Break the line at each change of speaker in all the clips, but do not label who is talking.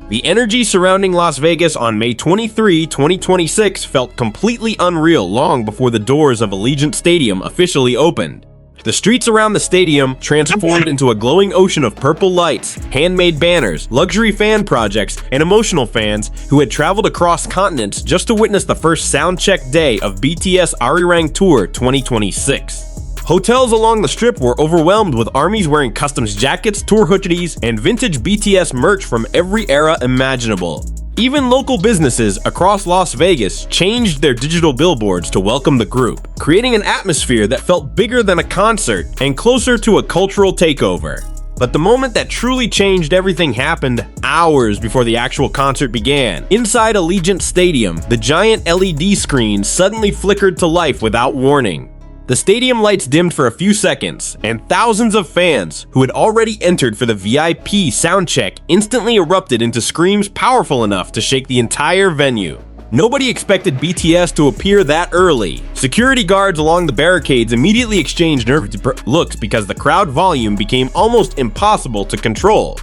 The energy surrounding Las Vegas on May 23, 2026 felt completely unreal long before the doors of Allegiant Stadium officially opened. The streets around the stadium transformed into a glowing ocean of purple lights, handmade banners, luxury fan projects, and emotional fans who had traveled across continents just to witness the first Soundcheck day of BTS ARIRANG TOUR 2026. Hotels along the strip were overwhelmed with armies wearing customs jackets, tour hoodies, and vintage BTS merch from every era imaginable. Even local businesses across Las Vegas changed their digital billboards to welcome the group, creating an atmosphere that felt bigger than a concert and closer to a cultural takeover. But the moment that truly changed everything happened hours before the actual concert began. Inside Allegiant Stadium, the giant LED screen suddenly flickered to life without warning. The stadium lights dimmed for a few seconds, and thousands of fans who had already entered for the VIP soundcheck instantly erupted into screams powerful enough to shake the entire venue. Nobody expected BTS to appear that early. Security guards along the barricades immediately exchanged nervous looks because the crowd volume became almost impossible to control.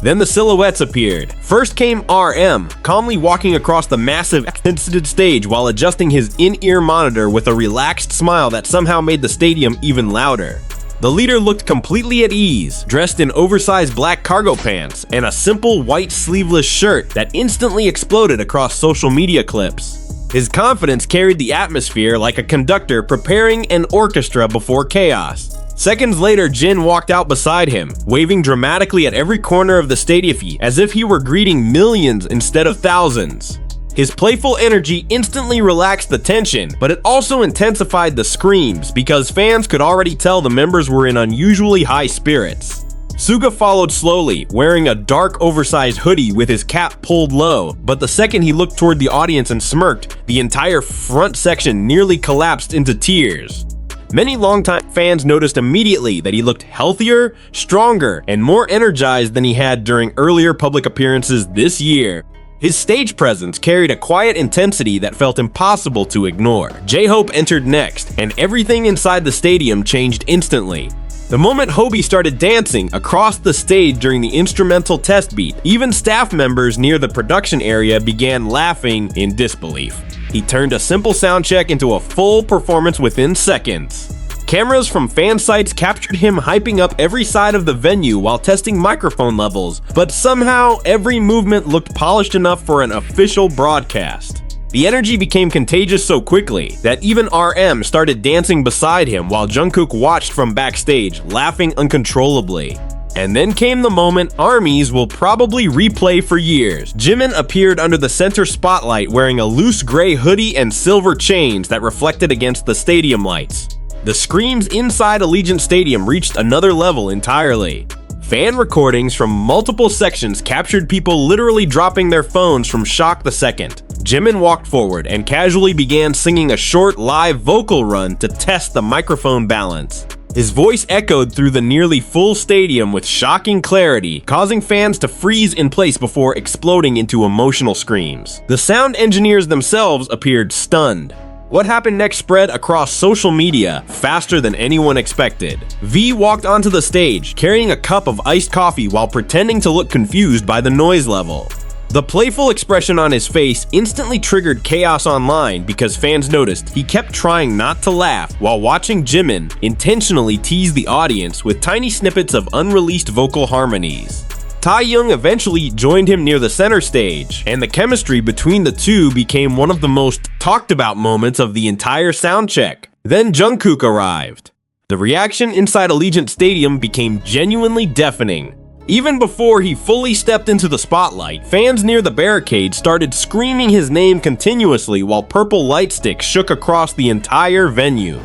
Then the silhouettes appeared. First came RM, calmly walking across the massive tinted stage while adjusting his in-ear monitor with a relaxed smile that somehow made the stadium even louder. The leader looked completely at ease, dressed in oversized black cargo pants and a simple white sleeveless shirt that instantly exploded across social media clips. His confidence carried the atmosphere like a conductor preparing an orchestra before chaos. Seconds later, Jin walked out beside him, waving dramatically at every corner of the stadium as if he were greeting millions instead of thousands. His playful energy instantly relaxed the tension, but it also intensified the screams because fans could already tell the members were in unusually high spirits. SUGA followed slowly, wearing a dark oversized hoodie with his cap pulled low, but the second he looked toward the audience and smirked, the entire front section nearly collapsed into tears. Many longtime fans noticed immediately that he looked healthier, stronger, and more energized than he had during earlier public appearances this year. His stage presence carried a quiet intensity that felt impossible to ignore. J-Hope entered next, and everything inside the stadium changed instantly. The moment Hobie started dancing across the stage during the instrumental test beat, even staff members near the production area began laughing in disbelief. He turned a simple sound check into a full performance within seconds. Cameras from fan sites captured him hyping up every side of the venue while testing microphone levels, but somehow every movement looked polished enough for an official broadcast. The energy became contagious so quickly that even RM started dancing beside him while Jungkook watched from backstage, laughing uncontrollably. And then came the moment armies will probably replay for years. Jimin appeared under the center spotlight wearing a loose gray hoodie and silver chains that reflected against the stadium lights. The screams inside Allegiant Stadium reached another level entirely. Fan recordings from multiple sections captured people literally dropping their phones from shock the second. Jimin walked forward and casually began singing a short live vocal run to test the microphone balance. His voice echoed through the nearly full stadium with shocking clarity, causing fans to freeze in place before exploding into emotional screams. The sound engineers themselves appeared stunned. What happened next spread across social media faster than anyone expected. V walked onto the stage, carrying a cup of iced coffee while pretending to look confused by the noise level. The playful expression on his face instantly triggered chaos online because fans noticed he kept trying not to laugh while watching Jimin intentionally tease the audience with tiny snippets of unreleased vocal harmonies. Taehyung eventually joined him near the center stage, and the chemistry between the two became one of the most talked about moments of the entire soundcheck. Then Jungkook arrived. The reaction inside Allegiant Stadium became genuinely deafening. Even before he fully stepped into the spotlight, fans near the barricade started screaming his name continuously while purple light sticks shook across the entire venue.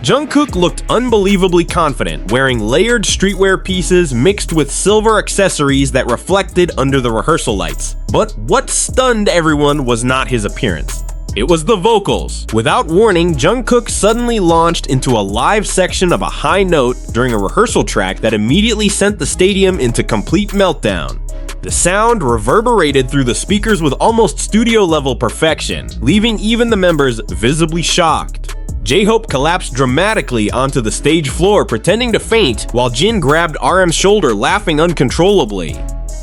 Jungkook looked unbelievably confident, wearing layered streetwear pieces mixed with silver accessories that reflected under the rehearsal lights. But what stunned everyone was not his appearance. It was the vocals. Without warning, Jungkook suddenly launched into a live section of a high note during a rehearsal track that immediately sent the stadium into complete meltdown. The sound reverberated through the speakers with almost studio-level perfection, leaving even the members visibly shocked. J-Hope collapsed dramatically onto the stage floor pretending to faint while Jin grabbed RM's shoulder laughing uncontrollably.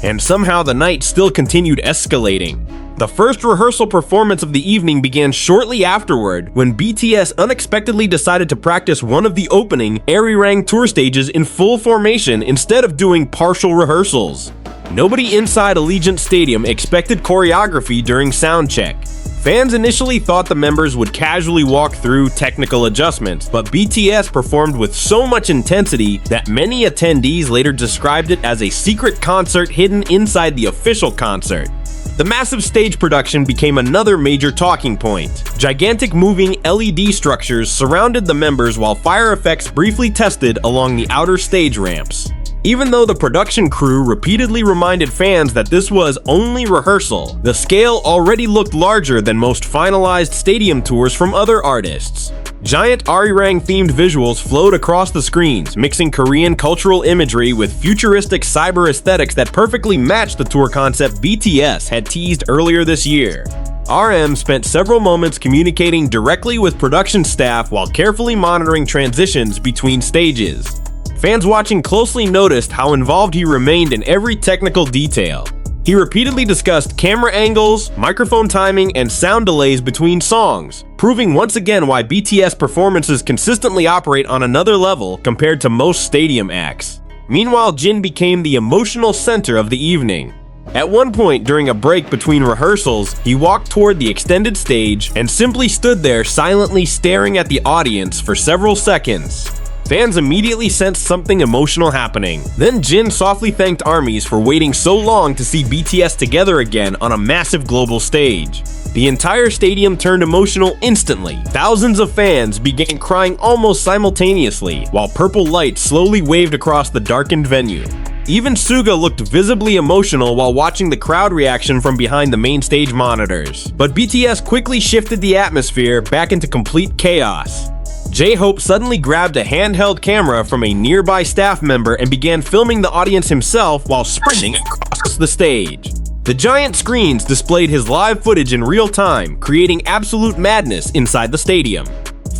and somehow the night still continued escalating. The first rehearsal performance of the evening began shortly afterward when BTS unexpectedly decided to practice one of the opening ARIRANG Tour stages in full formation instead of doing partial rehearsals. Nobody inside Allegiant Stadium expected choreography during Soundcheck. Fans initially thought the members would casually walk through technical adjustments, but BTS performed with so much intensity that many attendees later described it as a secret concert hidden inside the official concert. The massive stage production became another major talking point. Gigantic moving LED structures surrounded the members while fire effects briefly tested along the outer stage ramps. Even though the production crew repeatedly reminded fans that this was only rehearsal, the scale already looked larger than most finalized stadium tours from other artists. Giant ARIRANG-themed visuals flowed across the screens, mixing Korean cultural imagery with futuristic cyber aesthetics that perfectly matched the tour concept BTS had teased earlier this year. RM spent several moments communicating directly with production staff while carefully monitoring transitions between stages. Fans watching closely noticed how involved he remained in every technical detail. He repeatedly discussed camera angles, microphone timing, and sound delays between songs, proving once again why BTS performances consistently operate on another level compared to most stadium acts. Meanwhile, Jin became the emotional center of the evening. At one point during a break between rehearsals, he walked toward the extended stage and simply stood there silently staring at the audience for several seconds. Fans immediately sensed something emotional happening. Then Jin softly thanked ARMYs for waiting so long to see BTS together again on a massive global stage. The entire stadium turned emotional instantly. Thousands of fans began crying almost simultaneously, while purple light slowly waved across the darkened venue. Even SUGA looked visibly emotional while watching the crowd reaction from behind the main stage monitors. But BTS quickly shifted the atmosphere back into complete chaos. J-Hope suddenly grabbed a handheld camera from a nearby staff member and began filming the audience himself while sprinting across the stage. The giant screens displayed his live footage in real time, creating absolute madness inside the stadium.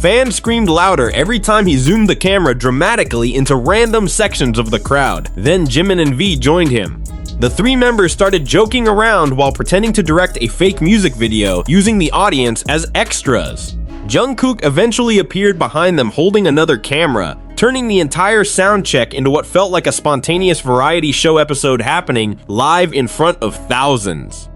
Fans screamed louder every time he zoomed the camera dramatically into random sections of the crowd. Then Jimin and V joined him. The three members started joking around while pretending to direct a fake music video using the audience as extras. Jungkook eventually appeared behind them holding another camera, turning the entire Soundcheck into what felt like a spontaneous variety show episode happening live in front of thousands.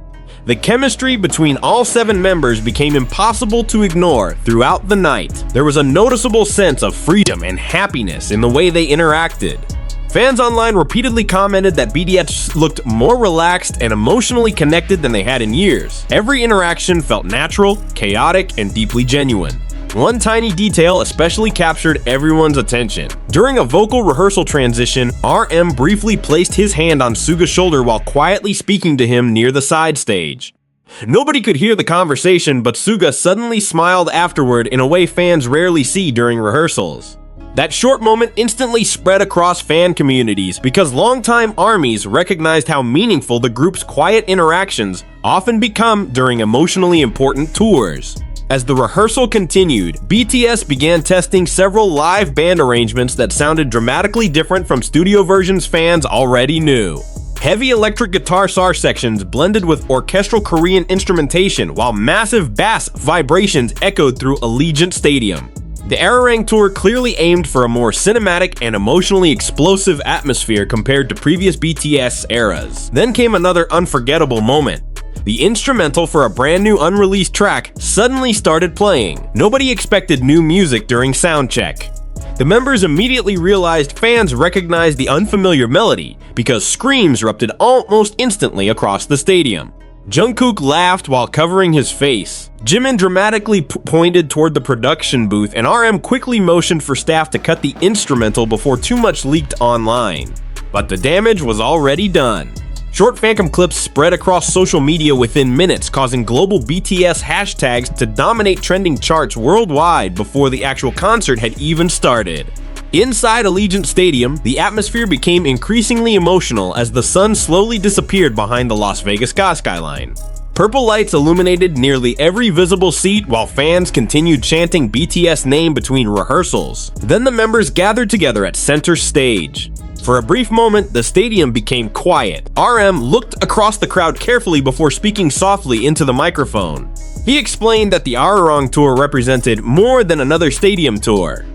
The chemistry between all 7 members became impossible to ignore throughout the night. There was a noticeable sense of freedom and happiness in the way they interacted. Fans online repeatedly commented that BTS looked more relaxed and emotionally connected than they had in years. Every interaction felt natural, chaotic, and deeply genuine. One tiny detail especially captured everyone's attention. During a vocal rehearsal transition, RM briefly placed his hand on SUGA's shoulder while quietly speaking to him near the side stage. Nobody could hear the conversation, but SUGA suddenly smiled afterward in a way fans rarely see during rehearsals. That short moment instantly spread across fan communities because longtime ARMYs recognized how meaningful the group's quiet interactions often become during emotionally important tours. As the rehearsal continued, BTS began testing several live band arrangements that sounded dramatically different from studio versions fans already knew. Heavy electric guitar sections blended with orchestral Korean instrumentation, while massive bass vibrations echoed through Allegiant Stadium. The ARIRANG Tour clearly aimed for a more cinematic and emotionally explosive atmosphere compared to previous BTS eras. Then came another unforgettable moment. The instrumental for a brand new unreleased track suddenly started playing. Nobody expected new music during Soundcheck. The members immediately realized fans recognized the unfamiliar melody because screams erupted almost instantly across the stadium. Jungkook laughed while covering his face. Jimin dramatically pointed toward the production booth, and RM quickly motioned for staff to cut the instrumental before too much leaked online. But the damage was already done. Short Fancam clips spread across social media within minutes, causing global BTS hashtags to dominate trending charts worldwide before the actual concert had even started. Inside Allegiant Stadium, the atmosphere became increasingly emotional as the sun slowly disappeared behind the Las Vegas skyline. Purple lights illuminated nearly every visible seat while fans continued chanting BTS name between rehearsals. Then the members gathered together at center stage. For a brief moment, the stadium became quiet. RM looked across the crowd carefully before speaking softly into the microphone. He explained that the ARIRANG Tour represented more than another stadium tour.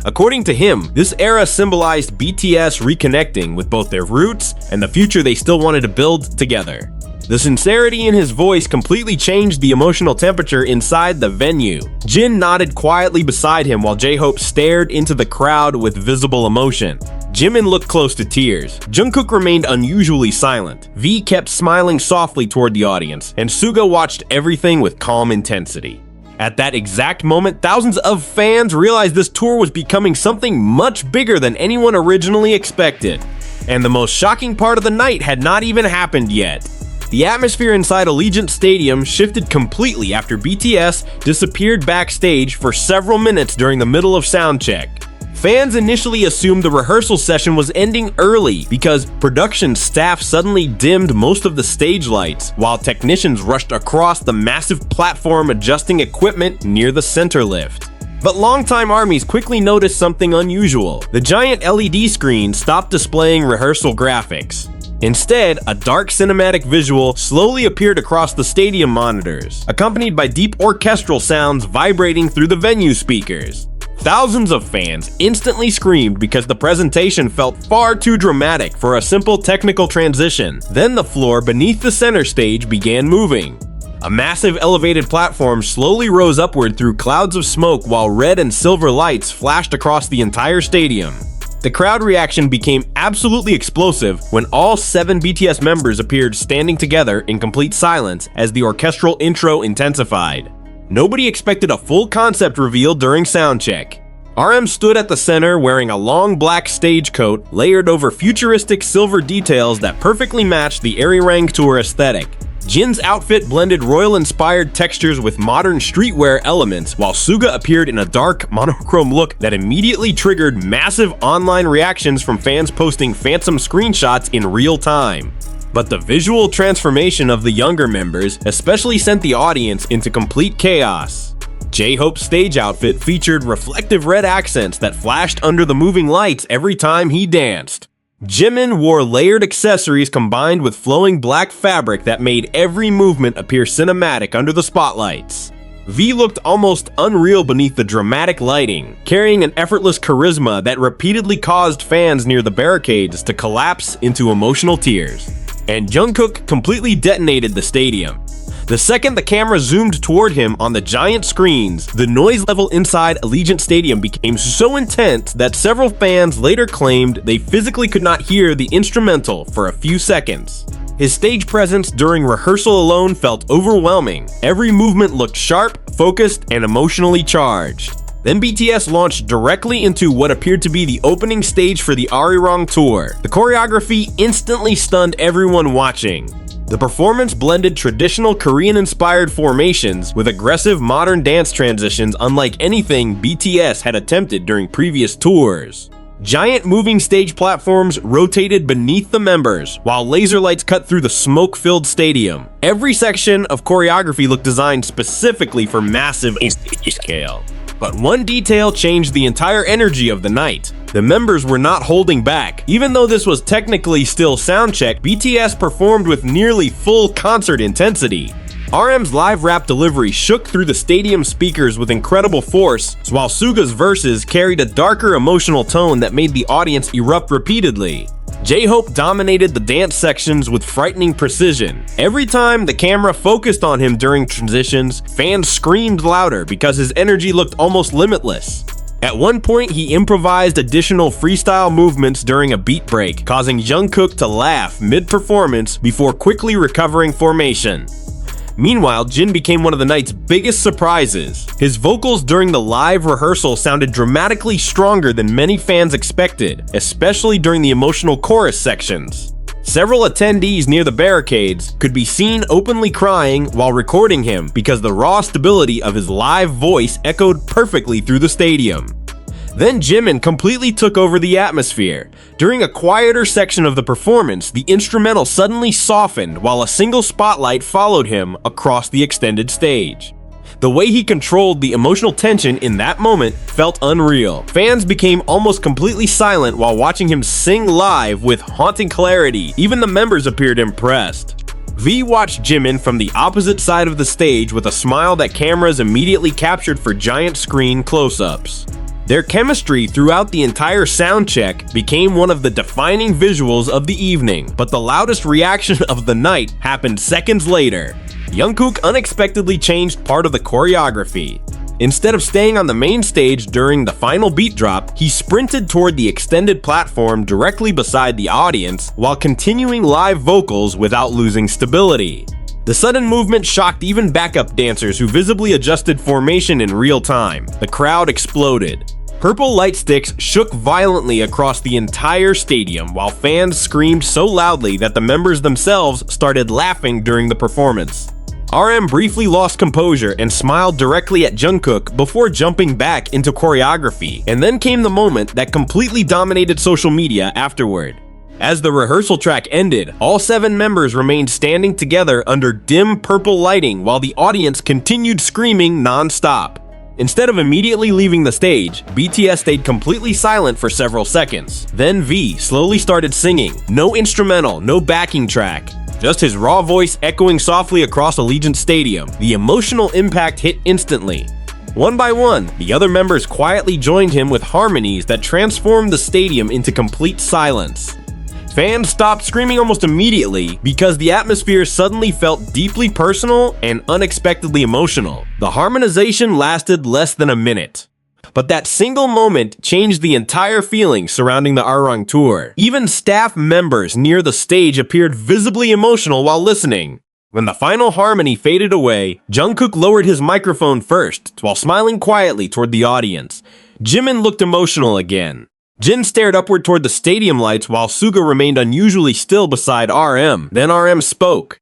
According to him, this era symbolized BTS reconnecting with both their roots and the future they still wanted to build together. The sincerity in his voice completely changed the emotional temperature inside the venue. Jin nodded quietly beside him while J-Hope stared into the crowd with visible emotion. Jimin looked close to tears. Jungkook remained unusually silent. V kept smiling softly toward the audience, and SUGA watched everything with calm intensity. At that exact moment, thousands of fans realized this tour was becoming something much bigger than anyone originally expected. And the most shocking part of the night had not even happened yet. The atmosphere inside Allegiant Stadium shifted completely after BTS disappeared backstage for several minutes during the middle of Soundcheck. Fans initially assumed the rehearsal session was ending early because production staff suddenly dimmed most of the stage lights, while technicians rushed across the massive platform adjusting equipment near the center lift. But longtime ARMYs quickly noticed something unusual. The giant LED screen stopped displaying rehearsal graphics. Instead, a dark cinematic visual slowly appeared across the stadium monitors, accompanied by deep orchestral sounds vibrating through the venue speakers. Thousands of fans instantly screamed because the presentation felt far too dramatic for a simple technical transition. Then the floor beneath the center stage began moving. A massive elevated platform slowly rose upward through clouds of smoke while red and silver lights flashed across the entire stadium. The crowd reaction became absolutely explosive when all 7 BTS members appeared standing together in complete silence as the orchestral intro intensified. Nobody expected a full concept reveal during Soundcheck. RM stood at the center wearing a long black stage coat layered over futuristic silver details that perfectly matched the ARIRANG Tour aesthetic. Jin's outfit blended royal-inspired textures with modern streetwear elements, while SUGA appeared in a dark, monochrome look that immediately triggered massive online reactions from fans posting Fancam screenshots in real time. But the visual transformation of the younger members especially sent the audience into complete chaos. J-Hope's stage outfit featured reflective red accents that flashed under the moving lights every time he danced. Jimin wore layered accessories combined with flowing black fabric that made every movement appear cinematic under the spotlights. V looked almost unreal beneath the dramatic lighting, carrying an effortless charisma that repeatedly caused fans near the barricades to collapse into emotional tears. And Jungkook completely detonated the stadium. The second the camera zoomed toward him on the giant screens, the noise level inside Allegiant Stadium became so intense that several fans later claimed they physically could not hear the instrumental for a few seconds. His stage presence during rehearsal alone felt overwhelming. Every movement looked sharp, focused, and emotionally charged. Then BTS launched directly into what appeared to be the opening stage for the ARIRANG Tour. The choreography instantly stunned everyone watching. The performance blended traditional Korean-inspired formations with aggressive modern dance transitions unlike anything BTS had attempted during previous tours. Giant moving stage platforms rotated beneath the members, while laser lights cut through the smoke-filled stadium. Every section of choreography looked designed specifically for massive scale. But one detail changed the entire energy of the night. The members were not holding back. Even though this was technically still Soundcheck, BTS performed with nearly full concert intensity. RM's live rap delivery shook through the stadium speakers with incredible force, while SUGA's verses carried a darker emotional tone that made the audience erupt repeatedly. J-Hope dominated the dance sections with frightening precision. Every time the camera focused on him during transitions, fans screamed louder because his energy looked almost limitless. At one point, he improvised additional freestyle movements during a beat break, causing Jungkook to laugh mid-performance before quickly recovering formation. Meanwhile, Jin became one of the night's biggest surprises. His vocals during the live rehearsal sounded dramatically stronger than many fans expected, especially during the emotional chorus sections. Several attendees near the barricades could be seen openly crying while recording him because the raw stability of his live voice echoed perfectly through the stadium. Then Jimin completely took over the atmosphere. During a quieter section of the performance, the instrumental suddenly softened while a single spotlight followed him across the extended stage. The way he controlled the emotional tension in that moment felt unreal. Fans became almost completely silent while watching him sing live with haunting clarity. Even the members appeared impressed. V watched Jimin from the opposite side of the stage with a smile that cameras immediately captured for giant screen close-ups. Their chemistry throughout the entire soundcheck became one of the defining visuals of the evening, but the loudest reaction of the night happened seconds later. Jungkook unexpectedly changed part of the choreography. Instead of staying on the main stage during the final beat drop, he sprinted toward the extended platform directly beside the audience while continuing live vocals without losing stability. The sudden movement shocked even backup dancers who visibly adjusted formation in real time. The crowd exploded. Purple light sticks shook violently across the entire stadium while fans screamed so loudly that the members themselves started laughing during the performance. RM briefly lost composure and smiled directly at Jungkook before jumping back into choreography, and then came the moment that completely dominated social media afterward. As the rehearsal track ended, all 7 members remained standing together under dim purple lighting while the audience continued screaming non-stop. Instead of immediately leaving the stage, BTS stayed completely silent for several seconds. Then V slowly started singing, no instrumental, no backing track. Just his raw voice echoing softly across Allegiant Stadium. The emotional impact hit instantly. One by one, the other members quietly joined him with harmonies that transformed the stadium into complete silence. Fans stopped screaming almost immediately because the atmosphere suddenly felt deeply personal and unexpectedly emotional. The harmonization lasted less than a minute. But that single moment changed the entire feeling surrounding the ARIRANG tour. Even staff members near the stage appeared visibly emotional while listening. When the final harmony faded away, Jungkook lowered his microphone first while smiling quietly toward the audience. Jimin looked emotional again. Jin stared upward toward the stadium lights while SUGA remained unusually still beside RM. Then RM spoke.